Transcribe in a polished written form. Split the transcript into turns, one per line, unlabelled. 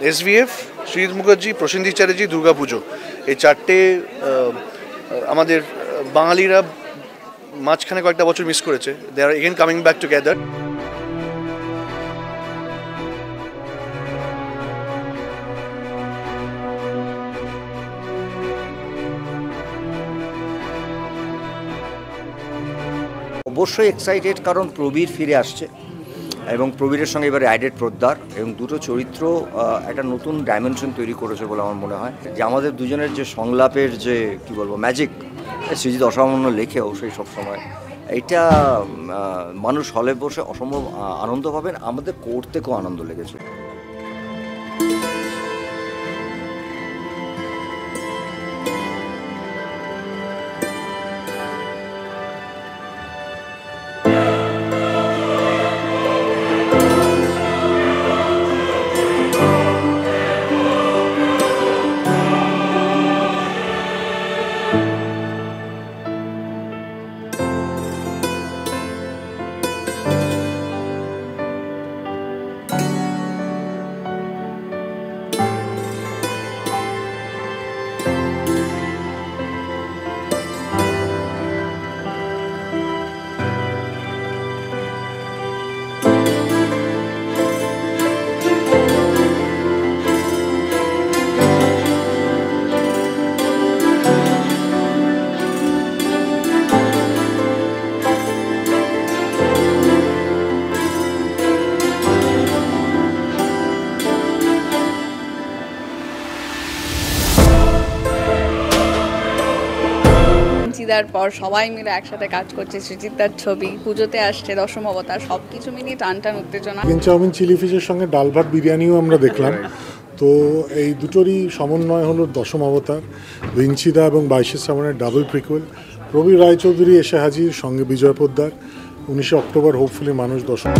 SVF, Srijit Mukherjee, Prosenjit Chatterjee, Durga Puja, এই চারটে আমাদের বাঙালিরা মাঝখানে কয়েকটা বছর মিস করেছে। দে আর এগেন কামিং ব্যাক টুগেদার।
অবশ্যই এক্সাইটেড, কারণ প্রবীর ফিরে আসছে এবং প্রবীরের সঙ্গে এবারে অ্যাডেড পোদ্দার, এবং দুটো চরিত্র একটা নতুন ডাইমেনশন তৈরি করেছে বলে আমার মনে হয়। যে আমাদের দুজনের যে সংলাপের যে কী বলবো ম্যাজিক, সৃজিত অসামান্য লেখেও সেই সবসময়, এটা মানুষ হলে বসে অসম্ভব আনন্দ পাবেন। আমাদের করতেও আনন্দ লেগেছে।
বিঞ্চিদার পর সবাই মিলে একসাথে কাজ করছে, সৃজিতদার ছবি, পুজোতে আসছে, দশম অবতার, সব কিছু মিলিয়ে টান উত্তেজনা।
চিকেন চাউমিন, চিলি ফিশের সঙ্গে ডাল ভাত বিরিয়ানিও আমরা দেখলাম। তো এই দুটোরই সমন্বয় হলো দশম অবতার, বিঞ্চিদা এবং 22শে শ্রাবণের ডাবল প্রিকুয়েল। প্রবীর রায়চৌধুরী এসে হাজির, সঙ্গে বিজয় পোদ্দার। 19শে অক্টোবর হোপফুলি মানুষ দশম।